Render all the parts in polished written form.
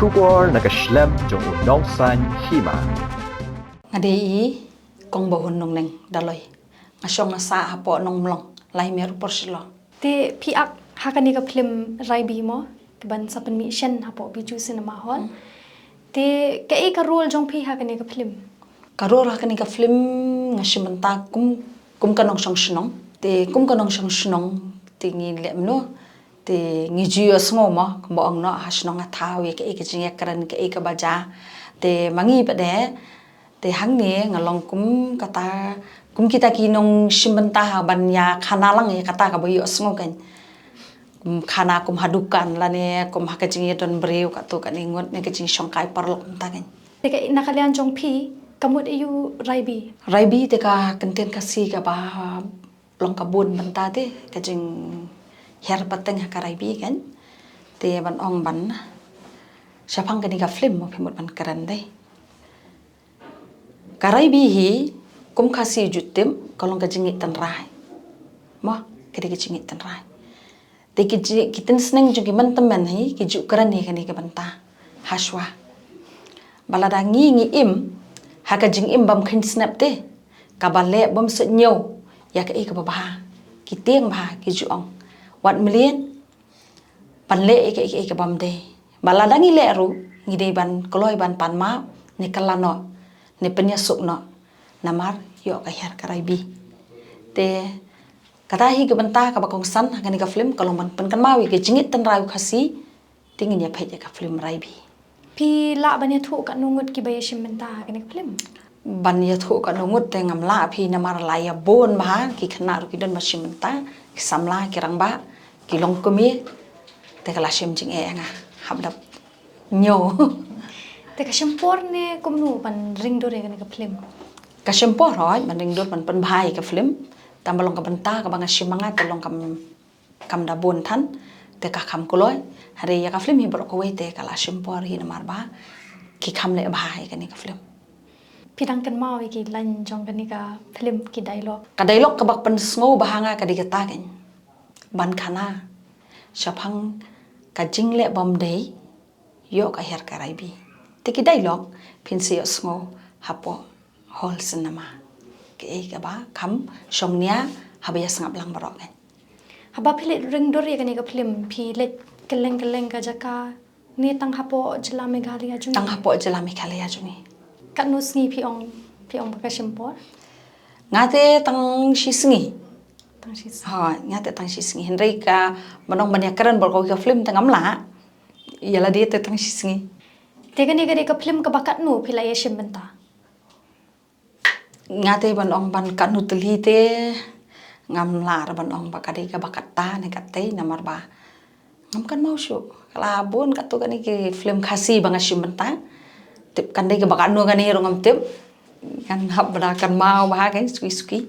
Shubor nakaslem jong unongsan Hima. Ngadi kong bahun nongneng daloi. Ngasyong nasa hapo nong mlong lai meru porsilo. Te piak hakani ka Phlim Raibi mo keban sa mission hapo Bijou cinema hall. Te ka ka role jong pi hakani ka Phlim. Karor hakani ka Phlim ngasimenta kum kanong song snong. Te kum kanong song snong tingi lemno. Te ngiju asngo mo kumbaong no hasnong atawi ka jinga karan ka baja. Te mangi pade te hang ni ngalong kum kita kinong simbenta banya khana lang kata ka boyo asngo kan. Khana kum hadukan lane kum hakajing don breu ka to kan ingot ne kajing songkai parlok ta kan. Te ka nakalian jong pi kamut ayu Raibi. Raibi te ka kenten kasi ka ba long kabun benta te kajing her pateng ka Raibi kan. Te ban ong ban siapang kani ka Phlim mo pimut ban karan dai. Ka Raibi hi kum kasi jutim kalong kajing tan rai. Mo kadi kajing tan rai. Te kiten seneng juga teman hi kiju karan ni kani ka benta haswa. Baladangi ngi im hakajing im bam khin snap te kabale bam se nyo ya ka ka ba kiteng ba kiju ong wat million panle ka bam de baladangi le ru ngide ban koloi ban pan ma ne kalano ne penyasuk no namar yo ka her ka Raibi te katahi ke benta ka bakong san hakani ka Phlim kalau man pen kan mawi ke jingit tan rayu khasi tingin ya phaje ka Phlim Raibi Pi la banya thu ka nungut ki bayashim menta hakani ka Phlim. Ban ya thu ka nungut te ngamla phi namar la ya bon ba ki khana ru ki don masim menta ki samla ki rangba ki long kumi te kala sim jing e nga habdap nyo Te ka shampor ne kumnu pan ring dore hakani ka Phlim. ka sempo roi man ring dot man pen bhai ka Phlim tambalong ka benta ka banga simanga te long kam da bon than te ka kham koloi hare ya ka Phlim hi bro ko we te kala sempo hi namar ba ki kham le bhai ka ni ka Phlim Pidang kan mawi ki lan jong kani ka Phlim ki dialogue. ka dialog ka bak pen sngo bahanga ka digata kan ban khana siapang ka jingle bom dei yo ka her ka Raibi te ki dialog pin se yo sngo hapo hall cinema ke ka ba kham somnia habaya sangap lang barok kan Haba pilit ring dore kani ka Phlim pi let keleng ka jaka ni tang hapo jela Meghalaya jung. tang hapo jela Meghalaya jungi Kat nus ngi pi ong baka shampor. ngate tang sisngi Tang sis. ha ngate tang sisngi henry ka manong banyak keren bol ka Phlim tangam la yala dia te tang sisngi Te kani ka Phlim ka bakat nu pila yashim benta. ngate ban ong ban kan utli te ngam lar ban ong bakade ka bakata ne kate namar ba ngam kan mau syu kala bon katu kan ki Phlim khasi banga simbenta tip kan dei ka bakanu kan ni rongam tip kan hab bra kan mau ba kan suki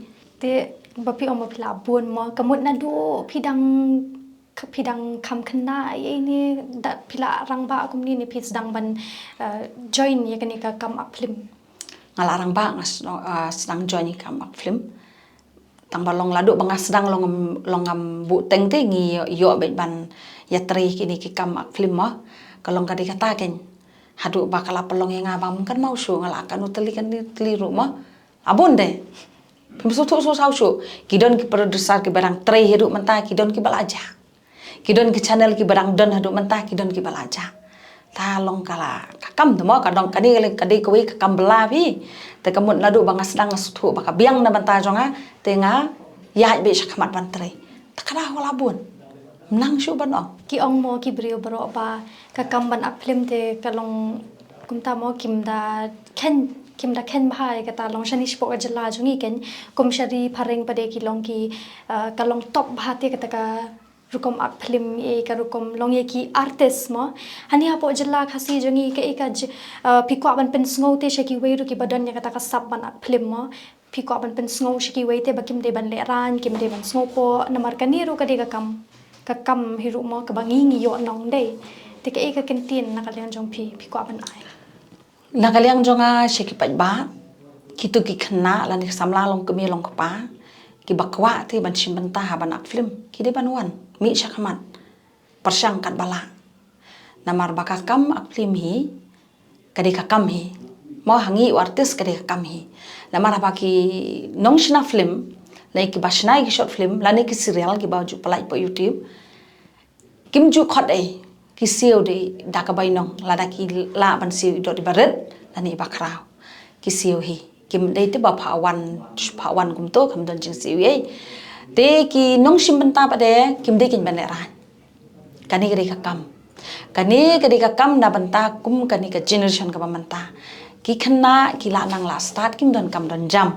Te bapi ong pila bun mo kamut Naduh pidang kam kena ini da pila rangba akum ni pis dang ban join ya kani ka kam ak Phlim. ngalarang ba ngas sedang join ka mak Phlim tang balong ladu banga sedang longam bu teng te ngi yo be ban ya tri kini ki kam mak Phlim mo kalong ka dikata ken hadu bakala pelong yang abang kan mau su ngalakan uteli kan teli rumah abon de pimsu tu su sau su kidon ki producer ki barang tri hidup mentah kidon ki balaja kidon ki channel ki barang don hidup mentah kidon ki balaja ta long kala kakam tu mo kadong kadi ko wi kakam belabi te kamut ladu banga sedang sutu baka biang na mentah jonga tenga ya be sakmat bantri takara wala bun menang su ban ong Ki ong mo ki brio bro ba ka kam ban ak Phlim te kalong kumta mo kim da ken bhai ka ta long shani spok ajala jungi ken kum shari phareng pade ki long ki kalong top bhate ka ka rukom ak Phlim e ka rukom long ye ki artist mo hani hapo jala khasi jungi ka pikwa ban pen sngo te shaki wei ru ki badan ya ka ta ka sab ban ak Phlim mo pikwa ban pen sngo shaki wei te bakim de ban le ran kim de ban sngo po namar kaniru ka de ka kam hiru mo ka bangi yo nong dei te ka kentin nakalian jong pi kwa ban ai nakaliang jonga sheki pat ba kitu ki khna lan ki samla long kemi long pa ki bakwa ti ban simbenta ban ak Phlim ki de ban wan mi shakman persang kat bala namar bakakam ak Phlim hi kadika kam hi mo hangi artis kadika kam hi namar baki nongshna Phlim lai ki basnai ki short film lani ki serial ki baju palai po YouTube kim ju khot ai ki siu de dakabai nong lada ki la ban siu do di baret lani bakrao ki siu hi kim dei te ba phawan kum to kham don jing siu ye te ki nong sim banta pa de kim de kin ban ra kani kadika kam kani kadika kam na banta kum kani ka generation ka banta ki khna ki la nang la start kim don kam don jam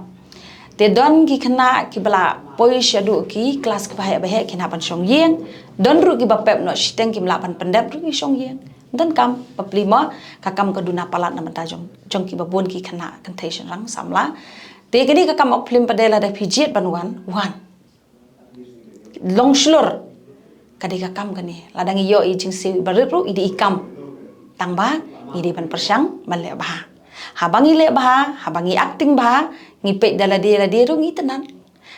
te don ki khna ki bala poi shadu ki class ki bahe ki na ban song yeng don ru ki bapep no shiteng ki mla ban pendep ru ki song yeng don kam papli mo ka kam ka duna palat na mata jong ki babon ki khna contation rang samla te kini ka kam ok Phlim padela da pijit ban wan long shlor kadika kam kani ladang yo i jing se barit ru idi ikam tang ba idi ban persang ban le ba habangi le ba habangi acting ba ngi pe dala dia ru ngi tenan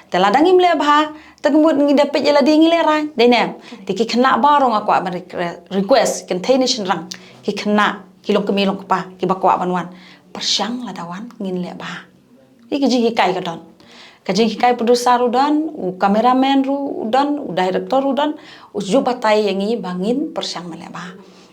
te ladang im le ba tagmut ngi dapet jala di ngi le ra de nem ti ki khna ba rong akwa ban request containation rang ki khna ki long kemi long pa ki bakwa ban wan persang ladawan ngin le ba ki ji kai ka don kajing kai producer udan u cameraman ru udan u director udan u ju batai yangi bangin persang mele ba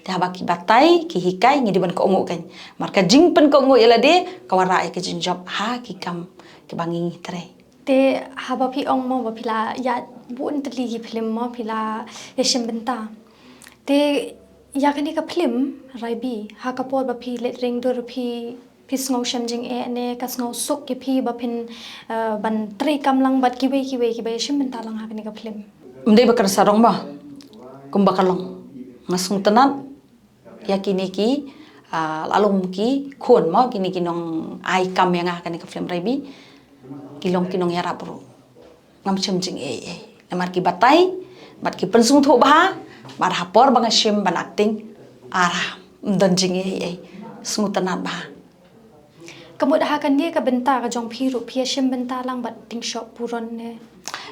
ta ba ki batai ki hikai ngi diban ko ongo kan mar kajing pen ko ongo yala de kawara ai kajing job ha ki kam ki bangi tre te haba pi ong mo ba pila ya bun tli ki Phlim mo pila yeshim benta te ya kani ka Phlim Raibi ha kapor ba pi let ring dur pi sngo shamjing ne ka sngo suk ki pi ba phin ban tre kam lang bat ki we yeshim benta lang ha kani ka Phlim mde bakar sarong ba kum bakalong ngasung tenat yakini ki lalong ki khon mo kini kinong ai kam yang kani ka Phlim Raibi kilong kinong yara pro ngam shamjing namar ki batai bat ki pensung tho ba bar hapor bang shim ban acting ara donjing sungu tenat ba kamut ha kan dia ka benta ka jong phi ru phi yeshim benta lang bat ting shop puron ne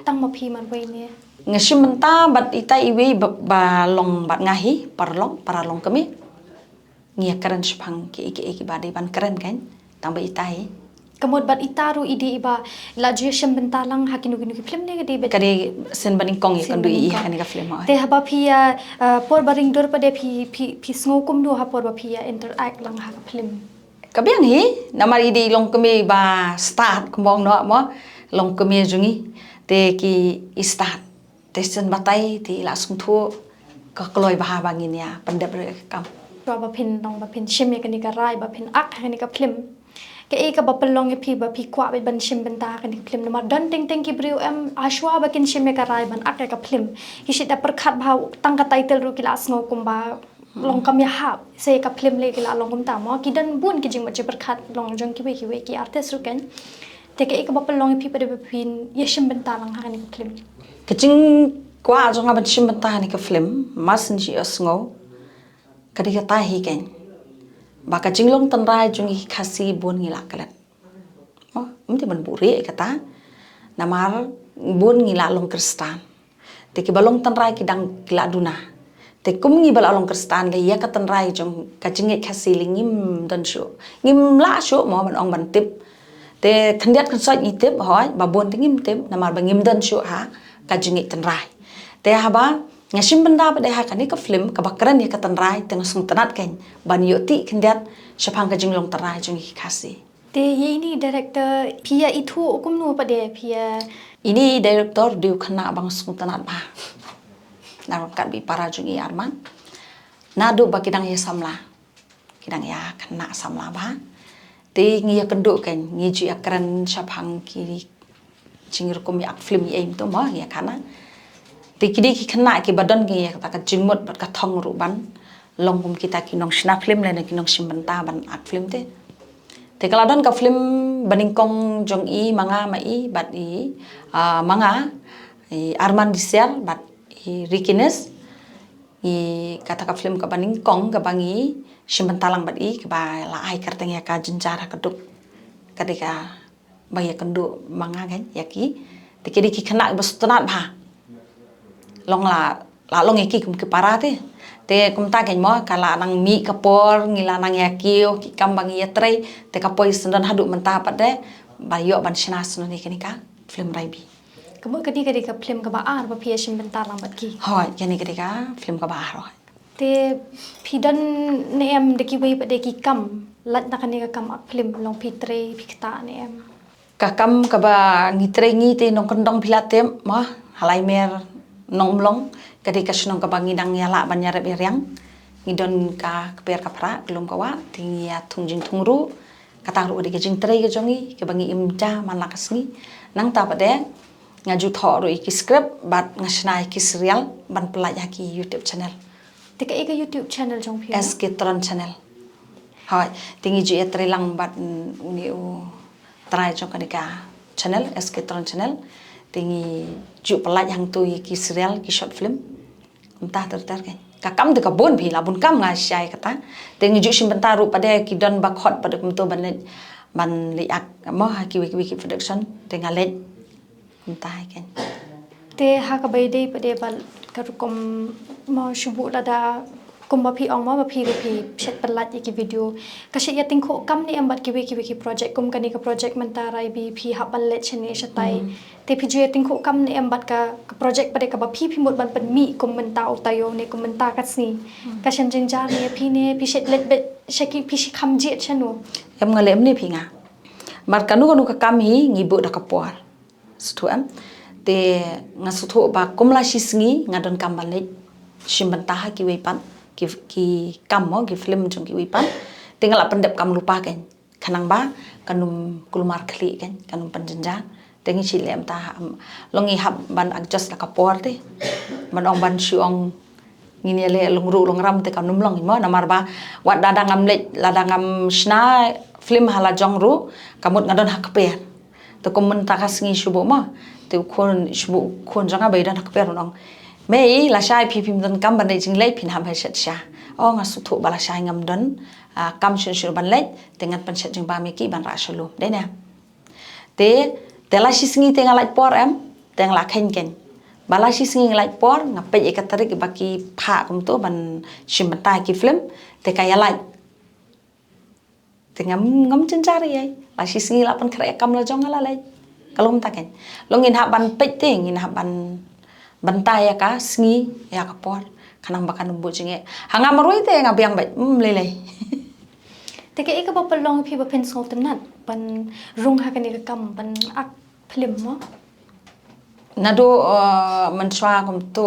tang ma phi man we ne ngashim benta bat ita iwi ba long bat ngahi paralong kami ngia keren sepang ki ba de ban keren kan tang ba ita kamut bat itaru ide iba la yeshim benta lang ha kinu ki Phlim ne de kade sen baning kong kan du kan ka Phlim te haba phi por baring dor pa de phi sngo kum do ha por ba phi interact lang ha ka Phlim kabiang hi namar ide long kami ba start kumbong no mo long kami jungi te ki start te sen batai ti la sung thu ka kloi ba bangin ya pandep kam ba phin dong ba phin shim ka ni ka rai ba phin ak ka ni ka Phlim ke e ka ba pelong e phi ba phi kwa ba ban shim benta ka ni ka Phlim namar don ting ki briu em ashwa ba kin shim ka rai ban ak ka Phlim hi shit da perkhat ba tang ka title ru ki la sngo kum ba long kam ya ha se ka Phlim le ki la long kum ta mo ki dan bun ki jing ma je perkhat long jong ki we ki artist ru ken te ke e ka ba pelong e phi pa de phin yeshim benta lang ha ni ka Phlim kaching kwa jong ban shim benta ni ka Phlim mas ni sngo kadi ka ta hi ken ba kaching long tan rai jungi khasi bon ngila kalat oh mti ban buri kata namar bon ngila long kristan te ki balong tan rai ki dang kila duna te kum ngi bal along kristan le ya ka tan rai jong kaching khasi lingim dan shu ngim la shu mo ban ong ban tip te khandiat kan soi ni tip hoi ba bon te ngim tip namar ba ngim dan shu ha kaching tan rai te haba ngashim benda ba de ha kani ka Phlim ka bakran ya ka tan rai te ngasung tanat kan ban yo ti khandiat shapang ka jinglong tan rai jong khasi te ye ini director pia itu kum nu pa de pia ini director diu khana bang sung tanat ba naron kat bi para jungi arman Naduh ba kidang ya samla kidang ya khana samla ba te ngi ya kenduk kan ngi ju akran shapang ki jingir kum ya Phlim ye im to mo ya khana te kidi ki khana ki badan ki ta ka jingmot bat ka thong ru ban long kum kita ki nong shna Phlim le na ki nong shim benta ban ak Phlim te kala don ka Phlim baning kong jong i manga ma i bat i manga i arman disel bat i rikines i kata ka Phlim ka baning kong ka bangi shim benta lang bat i ka ba la ai karteng ya ka jinjara ka duk kadika ba ya kendu manga kan ya ki te kidi ki khana bas tanat ba long la long iki kum ke para te kum ta ken mo kala nang mi kapor ngila nang yakio ki kambang yetre te kapoi sendan hadu menta pade bayo ban sinas no ni kenika Phlim Raibi Kamu ketika Phlim ka ba ba pia shim bentar lang bat ki. hoi yani ketika Phlim ka ba ro Te pidan ne em de ki wei pa de ki kam lat na kanika kam ak Phlim long pitre pikta ne em. kakam ka ba ngitre ngi te nong kendong pilatem ma halai mer nong mlong ketika senong ka bangidang yala ban yarep yang ngidon ka keper ka pra belum ka wa tingi ya tungjing tungru kata ru de jing tre ke jongi ke bangi imja manakasni nang ta pade ngaju tho ru iki script bat ngasnai ki serial ban pelaj ki YouTube channel Te ka ika YouTube channel jong pia. SK Tron channel hoi tingi ju tre lang bat uni u try jong kanika channel SK Tron channel tingi ju pelaj hang tu ki serial ki short film entah ter kan kakam de kabun phi la bun kam nga syai kata tingi ju sim bentar ru pada ki don bakhot pada kum tu ban li ak mo ha ki wiki production tinga let entah kan Te ha ka bai dei pa de bal ka kom mo shubu la da kom ba phi ong ma phi shet palat ki video ka she ya ting kho kam ni ambat ki wiki project kom kani ka project menta Raibi phi ha bal let chene shatai te phi ju ya ting kho kam ni ambat ka project pa de ka ba phi mot ban pan mi kom menta o tayo ne kom menta ka sni ka shen jing jar ne phi shet let bet shaki phi shi kham je chanu em ngalem ni phi nga mar kanu ka kam hi ngibu da kapor stuam te ngasutho ba komla shisngi ngadon kam balik simbentah ki wepan ki kam mo ki film jong ki wepan tinggal pendep kam lupa kan kanang ba kanum kulmar khli kan kanum panjenja tengi chilem ta longi hab ban adjust la kapor te ban ong ban syong ngini le long ram te kanum long mo namar ba wat dadangam le ladangam sna film hala jong ru kamut ngadon hakper to komun takas ngi shubo ma te kon shubo kon janga bai dan hakper nong mei la shai phi dan kam ban jing lei phin ham hai shat sha o nga su thu bala shai ngam don kam shin ban lei tengan pan shat jing ba me ki ban ra shalu de na te la shi singi te ngalai por em teng la khen ken bala shi singi ngalai por ngape e ka tarik ba ki pha kum to ban shim ban tai ki film te kaya lai te ngam chen jari ai la shi singi la pan kre kam la jong ala lai kalom ta ken longin ha ban pe te ngin ha bantai ya ka singi ya ka por kanang bakan bu jinge hanga maroi te ngabiang bai lele te ka ika ba palong phi ba pen sol tanat ban rung ha kani ka kam ban ak Phlim mo Naduh menswa kum tu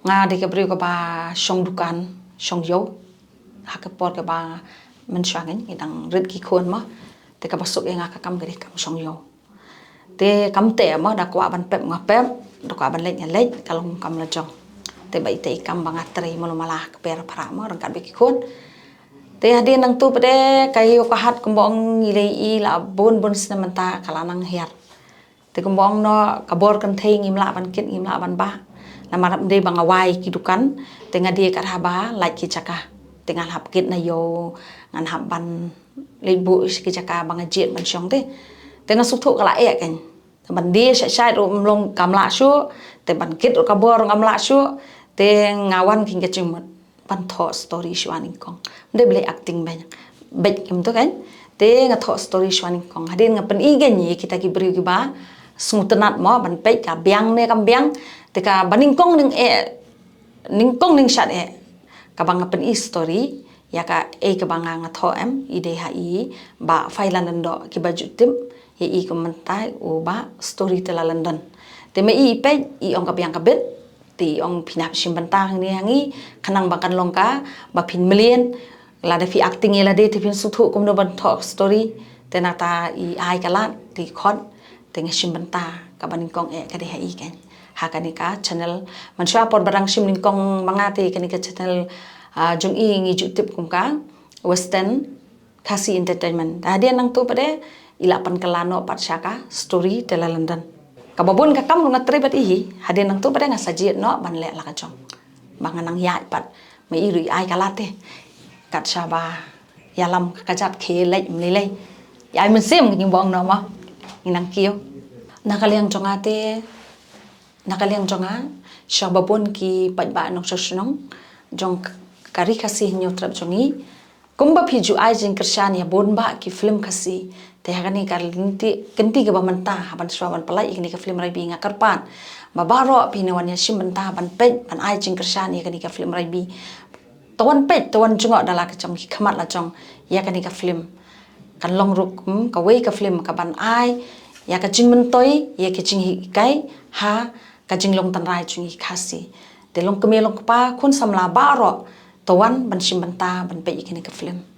nga di ke bri ko ba shong dukan shong yo ha ka por ke ba menswa ngen ngidang rit ki khon mo te ka basuk nga ka kam ke kam shong yo te kam te mo da kwa ban pep ngapep da kwa ban lek ngalek kalong kam la jong te bai te kam bang atre mo malah ke per para mo rang kat be ki khon te hadin nang tu pade kayo ka hat kumbong ngilei i la bon senamenta kala nang her te kumbong no kabor kan thei ngimla ban kit ngimla ban ba na marap de bang awai ki dukan te ngadi kat haba lai ki chaka te ngal hap kit na yo ngan hap ban lebu ki chaka bang ajet ban shong te ngasuk thu kala e kan ban dia sai ro mlong kamla shu te ban kit ro kabor ngamla shu te ngawan king ke chimot ban tho story shwaning kong de ble acting banyak bet kim to kan te nga tho story shwaning kong hadin nga pen i gen ni kita ki bri ki ba smutenat mo ban pe ka biang ne kam biang te ka baning kong ning shat e ka bang pen i story ya ka e ka bang nga tho em ide ha i ba failan ndo ki baju tim ye i komentai o ba story tela London te me i pe i ong ka biang ka bet ti ong pinap simbantang ni hangi kanang bangkan longka ba pin million la de fi acting la de ti pin suthu kum no ban talk story te nata i ai kala ti khot te nge simbanta ka baning kong e ka de ha i ken ha ka ni ka channel man sha por barang sim ning kong manga te ka ni ka channel jung i ngi ju tip kum ka western kasi entertainment dia nang tu pade ila pan kalano pat syaka story te la London kababon ka kam na tribat ihi hadin nang tu pada ngasaji no ban le la ka jong bangan nang ya pat me iri ai kalate kat saba yalam ka jat khe le le ai men sim ngi bong no ma nang kio nakaliang jonga syababon ki ba nong sosnong jong kari kasih nyo trap jongi kumba Bijou ai jing kersyani bon ba ki Phlim kasih te hakani kar kenti ke bamanta ban swaban palai ikni ke Phlim Raibi ngakarpan babaro pinawan ya simbenta ban pet ban ai jing kersyani kani ke Phlim Raibi tawan pet tawan jungok dala ke jong hikmat la jong ya kani ke Phlim kan long ruk ka wei ka Phlim ka ban ai ya ka jing mentoi ya ke jing hikai ha ka jing long tan rai chung kasi de long kemelong pa kun samla baro tawan ban simbenta ban pe ikini ke Phlim